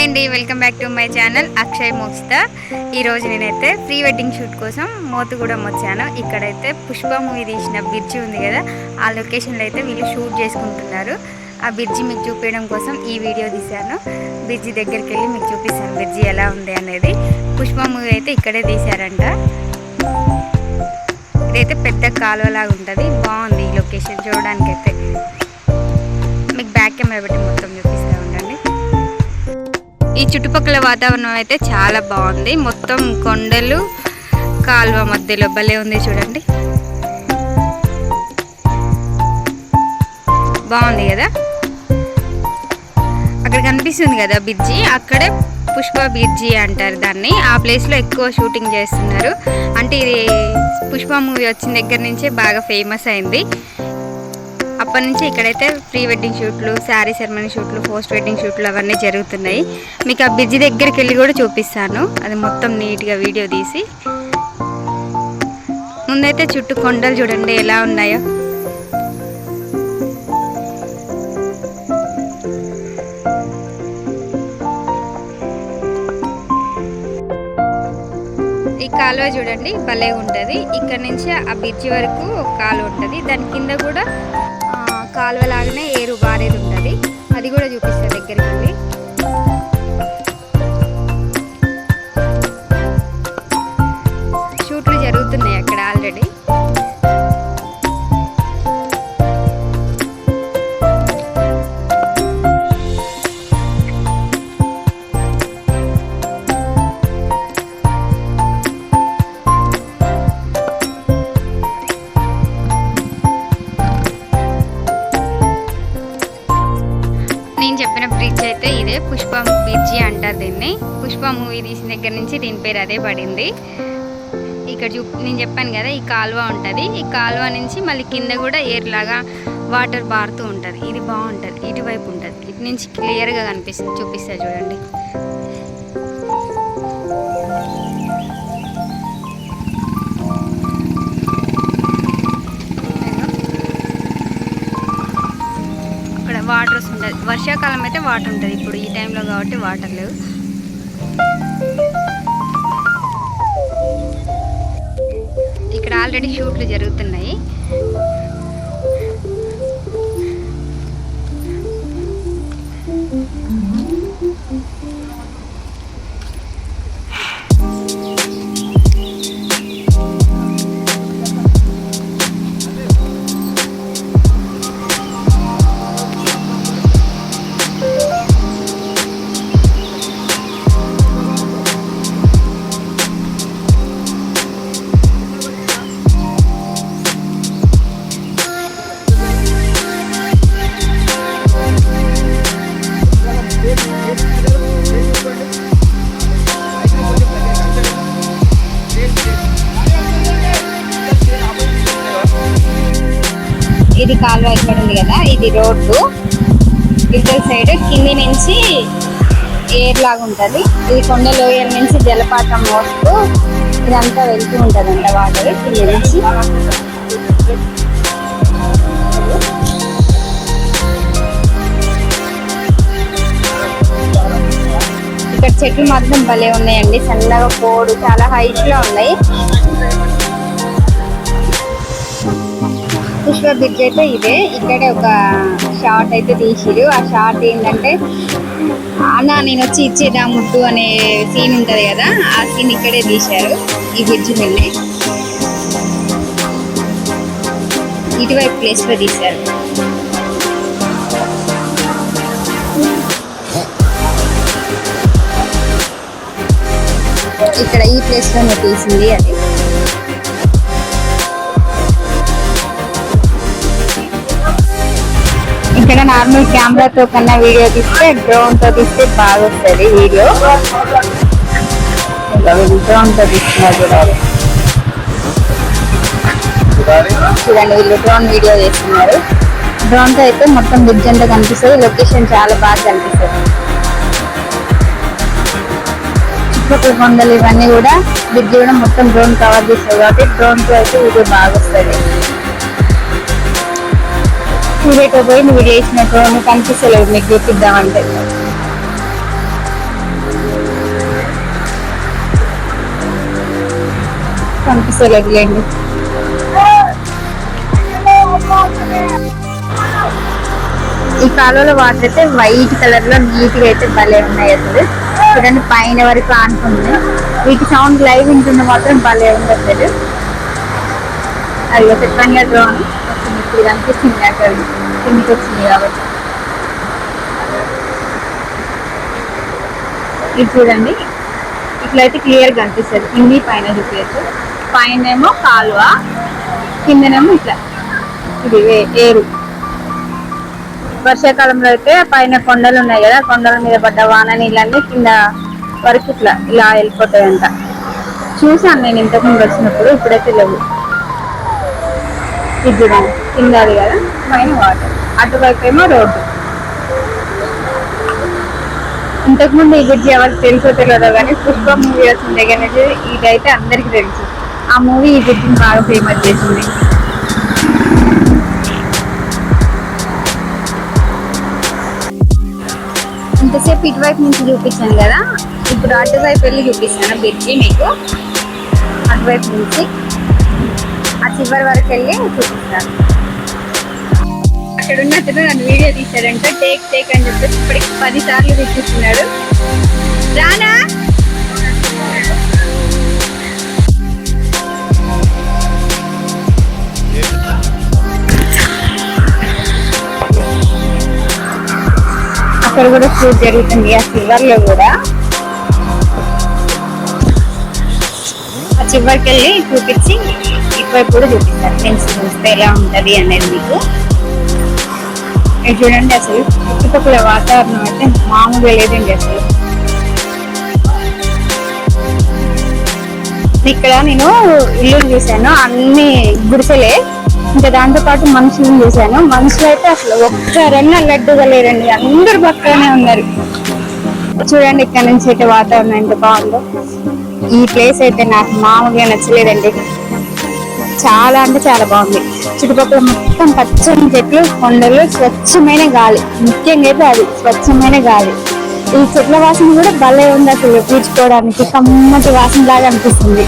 అండి, welcome back to my channel Akshay Mokshita. ఈరోజు నేనైతే ప్రీ వెడ్డింగ్ షూట్ కోసం మోతుగూడెం వచ్చాను. ఇక్కడైతే పుష్ప మూవీ తీసిన బ్రిడ్జి ఉంది కదా, ఆ లొకేషన్లో అయితే వీళ్ళు షూట్ చేసుకుంటున్నారు. ఆ బ్రిడ్జి మీకు చూపించడం కోసం ఈ వీడియో తీశాను. బ్రిడ్జి దగ్గరికి వెళ్ళి మీకు చూపిస్తాను బ్రిడ్జి ఎలా ఉంది అనేది. పుష్ప మూవీ అయితే ఇక్కడే తీశారంట. ఇదైతే పెద్ద కాలువలాగా ఉంటుంది, బాగుంది ఈ లొకేషన్ చూడడానికి. అయితే మీకు బ్యాక్ కెమెరా పెట్టి మొత్తం చూపిస్తూ ఉండండి. ఈ చుట్టుపక్కల వాతావరణం అయితే చాలా బాగుంది, మొత్తం కొండలు కాలువ మధ్యలో భలే ఉంది చూడండి, బాగుంది కదా. అక్కడ కనిపిస్తుంది కదా బ్రిడ్జి, అక్కడే పుష్ప బ్రిడ్జి అంటారు దాన్ని. ఆ ప్లేస్లో ఎక్కువ షూటింగ్ చేస్తున్నారు. అంటే ఇది పుష్ప మూవీ వచ్చిన దగ్గర నుంచే బాగా ఫేమస్ అయింది. అప్పటి నుంచి ఇక్కడైతే ప్రీ వెడ్డింగ్ షూట్లు, శారీ సెరమనీ షూట్లు, పోస్ట్ వెడ్డింగ్ షూట్లు అవన్నీ జరుగుతున్నాయి. మీకు ఆ బ్రిడ్జి దగ్గరికి వెళ్ళి కూడా చూపిస్తాను, అది మొత్తం నీట్గా వీడియో తీసి. ముందైతే చుట్టూ కొండలు చూడండి ఎలా ఉన్నాయో. ఈ కాలువ చూడండి భలే ఉంటుంది. ఇక్కడ నుంచి ఆ బ్రిడ్జి వరకు ఒక కాలువ ఉంటుంది, దాని కింద కూడా కాలువ లాగానే ఏరు బారేది ఉంటుంది, అది కూడా చూపిస్తా దగ్గరికి వెళ్ళి. షూట్లు జరుగుతున్నాయి అక్కడ ఆల్రెడీ. నేను చెప్పిన బ్రిడ్జ్ అయితే ఇదే, పుష్ప బ్రిడ్జి అంటారు దీన్ని. పుష్ప మూవీ తీసిన దగ్గర నుంచి దీని పేరు అదే పడింది. ఇక్కడ నేను చెప్పాను కదా ఈ కాలువ ఉంటుంది, ఈ కాలువ నుంచి మళ్ళీ కింద కూడా ఏర్లాగా వాటర్ బారుతూ ఉంటుంది. ఇది బాగుంటుంది, ఇటువైపు ఉంటుంది, ఇటు నుంచి క్లియర్గా కనిపిస్తుంది. చూపిస్తా చూడండి. వాటర్ ఉంటుంది, వర్షాకాలం అయితే వాటర్ ఉంటుంది, ఇప్పుడు ఈ టైంలో కాబట్టి వాటర్ లేవు. ఇక్కడ ఆల్రెడీ షూట్లు జరుగుతున్నాయి. ఇది కాలువ ఇక్కడ ఉంది కదా, ఇది రోడ్డు. ఇద్దరు సైడ్ కింది నుంచి ఏర్ లాగా ఉంటుంది. ఇది కొండ లోయల నుంచి జలపాతం మోస్తూ ఇదంతా వెళ్తూ ఉంటుంది అంట వాటర్ కింది నుంచి. ఇక్కడ చెట్లు మాత్రం భలే ఉన్నాయండి, సన్నగా పోడు చాలా హైట్ లో ఉన్నాయి. పుష్ప బ్రిడ్జ్ అయితే ఇదే. ఇక్కడే ఒక షార్ట్ అయితే తీసిరు. ఆ షార్ట్ ఏంటంటే అన్న నేను వచ్చి ఇచ్చేదా ముద్దు అనే సీన్ ఉంటుంది కదా, ఆ సీన్ ఇక్కడే తీశారు ఈ బ్రిడ్జ్ మీదనే. ఇటువైపు ప్లేస్లో తీశారు. ఇక్కడ ఈ ప్లేస్లోనే తీసింది అది. ఇక్కడ నార్మల్ కెమెరాతో కన్నా వీడియో తీస్తే డ్రోన్తో తీస్తే బాగా వస్తుంది వీడియో. డ్రోన్తో తీస్తున్నారు చూడాలి, చూడండి వీళ్ళు డ్రోన్ వీడియో చేస్తున్నారు. డ్రోన్తో అయితే మొత్తం బ్రిడ్జ్ అంతా కనిపిస్తుంది, లొకేషన్ చాలా బాగా కనిపిస్తుంది. చుట్టుపక్కల కొండలు ఇవన్నీ కూడా బ్రిడ్జ్ కూడా మొత్తం డ్రోన్ కవర్ చేస్తుంది కాబట్టి డ్రోన్తో అయితే వీడియో బాగా వస్తుంది. నువ్వు పోయి నువ్వు చేసినట్టు నువ్వు కనిపిస్తలేవు మీకు చూపిద్దామంటే. కనిపిస్తలేదులేండి. ఈ కాలువలో వాటర్ అయితే వైట్ కలర్ లో నీట్ గా అయితే భలే ఉన్నాయి. అసలు చూడండి పైన వరకు ఆనుకుంది. వీటి సౌండ్ లైవ్ వింటున్న మాత్రం భలే ఉంది అసలు. అది చెప్పంగా డ్రోన్ వచ్చింది, ఇప్పుడు కనిపిస్తుంది అక్కడ కిందికి వచ్చింది కాబట్టి. ఇది చూడండి ఇట్లయితే క్లియర్ కనిపిస్తుంది. కింది పైన చూపించచ్చు. పైన ఏమో కాలువ, కిందనేమో ఇట్లా ఇది ఏరు. వర్షాకాలంలో అయితే పైన కొండలు ఉన్నాయి కదా, కొండల మీద పడ్డ వాన నీళ్ళన్నీ కింద వరకు ఇట్లా ఇలా వెళ్ళిపోతాయంట. చూసాను నేను ఇంతకుముందు వచ్చినప్పుడు, ఇప్పుడైతే లేవు. ఇది చూడండి కింద అది కదా, పైన వాటర్, అటువైపు ఏమో రోడ్డు. ఇంతకుముందు ఈ బ్రిడ్జి ఎవరికి తెలుసో తెలియదో కానీ పుష్ప మూవీ వచ్చిన దగ్గర నుంచి ఇదైతే అందరికి తెలుసు. ఆ మూవీ ఈ బ్రిడ్జిని బాగా ఫేమస్ చేసింది. ఇంతసేపు ఇటువైపు నుంచి చూపించాను కదా, ఇప్పుడు అటువైపు వెళ్ళి చూపిస్తాను బ్రిడ్జి మీకు. అటువైపు నుంచి ఆ చివరి వరకు వెళ్ళి చూపిస్తాను. అక్కడ ఉన్నట్టు నన్ను వీడియో తీశాడంటే టేక్ టేక్ అని చెప్పేసి ఇప్పటికి 10 సార్లు చూపిస్తున్నాడు. రానా అక్కడ కూడా షూట్ జరుగుతుంది. ఆ చివర్ లో కూడా ఆ చివరికి వెళ్ళి చూపించి ఇటువైపు కూడా చూపిస్తారు. ఫ్రెండ్స్ చూస్తే ఎలా ఉంటది అనేది మీకు. చూడండి అసలు చుట్టుపక్కల వాతావరణం అయితే మామూలుగా లేదండి. అసలు ఇక్కడ నేను ఇల్లు చూసాను, అన్ని గుడిసెలే. ఇంకా దాంతో పాటు మనుషులను చూసాను. మనుషులు అయితే అసలు ఒక్కరన్నా లడ్డుగా లేరండి, అందరు పక్కనే ఉన్నారు. చూడండి ఇక్కడ నుంచి అయితే వాతావరణం ఎంత బాగుందో. ఈ ప్లేస్ అయితే నాకు మామూలుగా నచ్చలేదండి. చాలా అంటే చాలా బాగుంది. చుట్టుపక్కల మొత్తం పచ్చని చెట్లు, కొండలు, స్వచ్ఛమైన గాలి. ముఖ్యంగా అయితే అది స్వచ్ఛమైన గాలి. ఈ చెట్ల వాసన కూడా భలే ఉంది అసలు. పీల్చుకోవడానికి కమ్మటి వాసన లాగా అనిపిస్తుంది.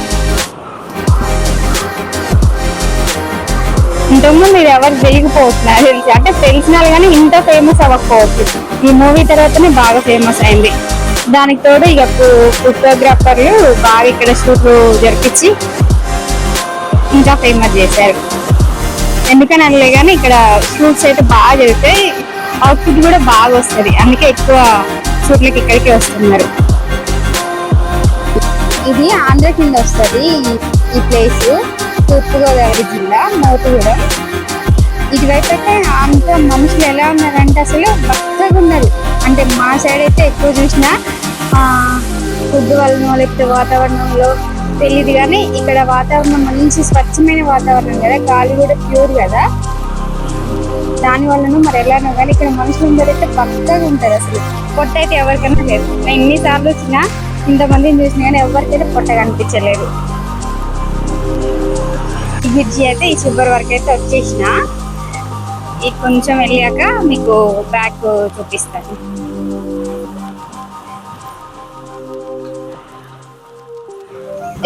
ఇంతకుముందు ఇది ఎవరు తెలియకపోతున్నారు తెలిసి, అంటే తెలిసిన కానీ ఇంత ఫేమస్ అవ్వకపోవచ్చు. ఈ మూవీ తర్వాతనే బాగా ఫేమస్ అయింది. దానికి తోడు ఇక ఫోటోగ్రాఫర్లు బాగా ఇక్కడ షూట్లు జరిపించి ఇంకా ఫేమస్ చేశారు. ఎందుకని అనలే కానీ ఇక్కడ షూట్స్ అయితే బాగా జరుగుతాయి. అవుట్ఫిట్ కూడా బాగా వస్తుంది, అందుకే ఎక్కువ షూట్లకి ఇక్కడికి వస్తున్నారు. ఇది ఆంధ్ర కింద వస్తుంది ఈ ప్లేస్. తూర్పుగోదావరి జిల్లా మోతుగూడెం. ఇటువైపు అయితే అంత మనుషులు ఎలా ఉన్నారంటే అసలు బక్కగా ఉన్నారు. అంటే మా సైడ్ అయితే ఎక్కువ చూసినా ఫుడ్ వలన లేకపోతే వాతావరణంలో తెలియదు కానీ ఇక్కడ వాతావరణం మంచి స్వచ్ఛమైన వాతావరణం కదా, గాలి కూడా ప్యూర్ కదా, దాని వలన మరి ఎలానో కానీ ఇక్కడ మనుషులు అందరైతే బక్కగా ఉంటారు. అసలు పొట్ట అయితే ఎవరికైనా లేదు. నేను ఎన్నిసార్లు వచ్చినా ఇంతమందిని చూసినా కానీ ఎవరికైతే పొట్ట కనిపించలేదు. ఈ బ్రిడ్జి అయితే ఈ చివరి వరకు అయితే వచ్చేసిన. ఇది కొంచెం వెళ్ళాక మీకు బ్యాక్ చూపిస్తాను.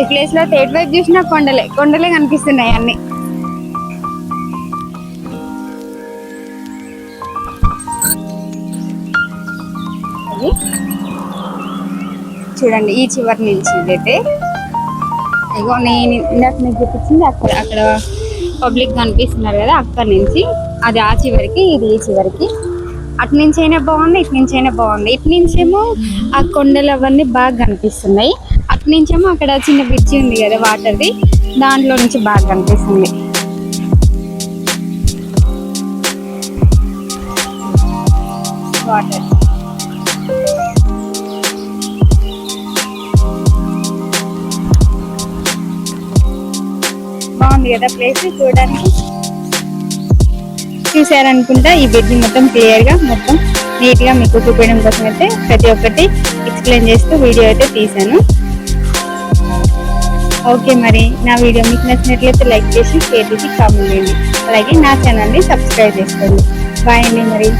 ఈ ప్లేస్ లో థర్డ్ వైపు చూసినా కొండలే కనిపిస్తున్నాయి అన్ని. చూడండి ఈ చివరి నుంచి ఇదైతే ఇగో నేను ఇందాక మీకు చూపించింది అక్కడ పబ్లిక్ కనిపిస్తున్నారు కదా, అక్కడ నుంచి అది ఆ చివరికి, ఇది ఈ చివరికి. అటు నుంచి అయినా బాగుంది, ఇటు నుంచి అయినా బాగుంది. ఇటు నుంచేమో ఆ కొండలు అవన్నీ బాగా కనిపిస్తున్నాయి, అటు నుంచేమో అక్కడ చిన్న బ్రిడ్జి ఉంది కదా వాటర్ది, దాంట్లో నుంచి బాగా కనిపిస్తుంది. వాటర్ బాగుంది కదా ప్లేస్ చూడడానికి. చూసారనుకుంటా ఈ బ్రిడ్జి మొత్తం క్లియర్ గా మొత్తం నీట్ గా మీకు చూపించడం కోసం అయితే ప్రతి ఒక్కటి ఎక్స్ప్లెయిన్ చేస్తూ వీడియో అయితే తీసాను. ఓకే, మరి నా వీడియో మీకు నచ్చినట్లయితే లైక్ చేసి షేర్ చేసి కామెంట్ చేయండి. అలాగే నా ఛానల్ని సబ్స్క్రైబ్ చేసుకోండి. బాయ్ అండి మరి.